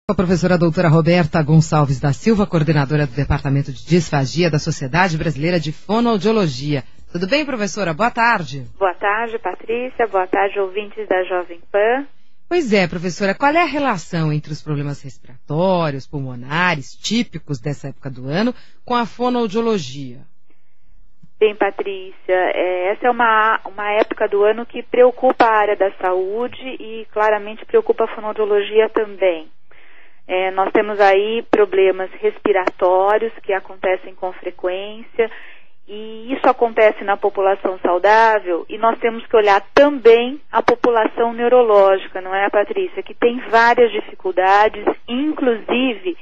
A professora doutora Roberta Gonçalves da Silva, coordenadora do Departamento de Disfagia da Sociedade Brasileira de Fonoaudiologia. Tudo bem, professora? Boa tarde. Boa tarde, Patrícia. Boa tarde, ouvintes da Jovem Pan. Pois é, professora, qual é a relação entre os problemas respiratórios, pulmonares, típicos dessa época do ano, com a fonoaudiologia? Bem, Patrícia, essa é uma época do ano que preocupa a área da saúde e claramente preocupa a fonoaudiologia também. Nós temos aí problemas respiratórios que acontecem com frequência e isso acontece na população saudável e nós temos que olhar também a população neurológica, não é, Patrícia? Que tem várias dificuldades, inclusive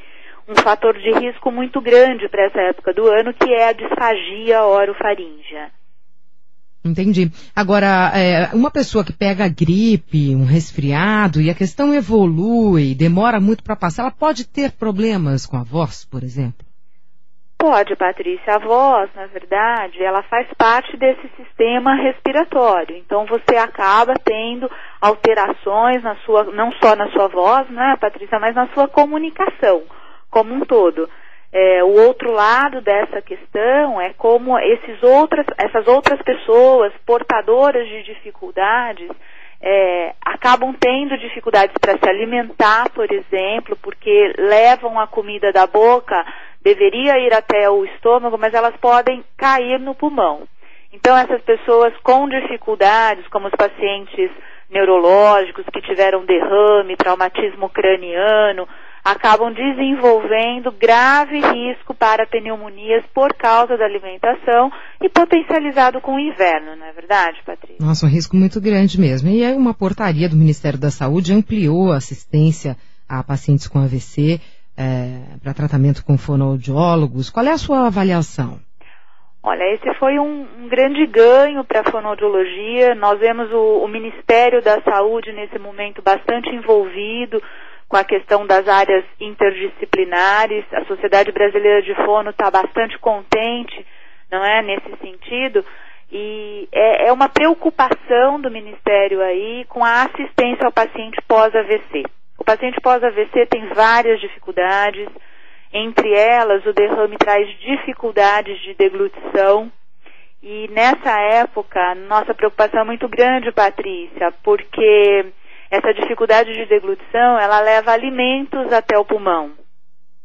um fator de risco muito grande para essa época do ano, que é a disfagia orofaríngea. Entendi. Agora, uma pessoa que pega gripe, um resfriado, e a questão evolui, demora muito para passar, ela pode ter problemas com a voz, por exemplo? Pode, Patrícia. A voz, na verdade, ela faz parte desse sistema respiratório. Então, você acaba tendo alterações não só na sua voz, né, Patrícia, mas na sua comunicação como um todo. O outro lado dessa questão é como essas outras pessoas portadoras de dificuldades acabam tendo dificuldades para se alimentar, por exemplo, porque levam a comida da boca, deveria ir até o estômago, mas elas podem cair no pulmão. Então, essas pessoas com dificuldades, como os pacientes neurológicos que tiveram derrame, traumatismo craniano, acabam desenvolvendo grave risco para pneumonias por causa da alimentação e potencializado com o inverno, não é verdade, Patrícia? Nossa, um risco muito grande mesmo. E aí uma portaria do Ministério da Saúde ampliou a assistência a pacientes com AVC para tratamento com fonoaudiólogos. Qual é a sua avaliação? Olha, esse foi um grande ganho para a fonoaudiologia. Nós vemos o Ministério da Saúde nesse momento bastante envolvido com a questão das áreas interdisciplinares. A Sociedade Brasileira de Fono está bastante contente, não é, nesse sentido, e é uma preocupação do Ministério aí com a assistência ao paciente pós-AVC. O paciente pós-AVC tem várias dificuldades, entre elas o derrame traz dificuldades de deglutição, e nessa época nossa preocupação é muito grande, Patrícia, porque essa dificuldade de deglutição, ela leva alimentos até o pulmão,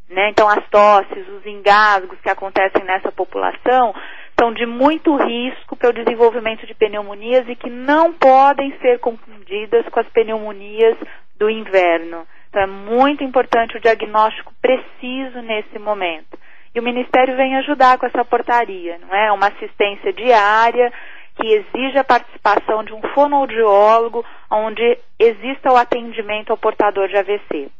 né? Então, as tosses, os engasgos que acontecem nessa população são de muito risco para o desenvolvimento de pneumonias e que não podem ser confundidas com as pneumonias do inverno. Então, é muito importante o diagnóstico preciso nesse momento. E o Ministério vem ajudar com essa portaria, não é? Uma assistência diária que exige a participação de um fonoaudiólogo, onde exista o atendimento ao portador de AVC.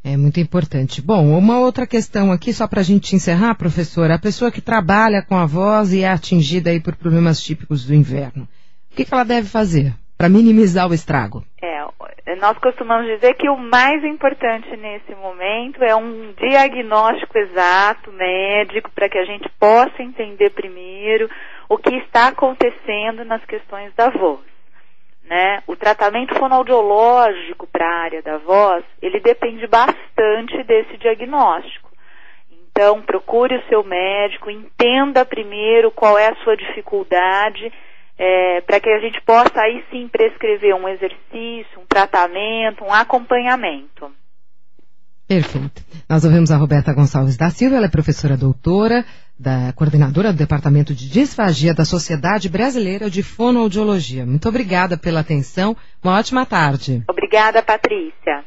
É muito importante. Bom, uma outra questão aqui, só para a gente encerrar, professora, a pessoa que trabalha com a voz e é atingida aí por problemas típicos do inverno, o que ela deve fazer para minimizar o estrago? Nós costumamos dizer que o mais importante nesse momento é um diagnóstico exato, médico, para que a gente possa entender primeiro o que está acontecendo nas questões da voz, né? O tratamento fonoaudiológico para a área da voz, ele depende bastante desse diagnóstico. Então, procure o seu médico, entenda primeiro qual é a sua dificuldade, para que a gente possa aí sim prescrever um exercício, um tratamento, um acompanhamento. Perfeito. Nós ouvimos a Roberta Gonçalves da Silva, ela é professora doutora, coordenadora do Departamento de Disfagia da Sociedade Brasileira de Fonoaudiologia. Muito obrigada pela atenção, uma ótima tarde. Obrigada, Patrícia.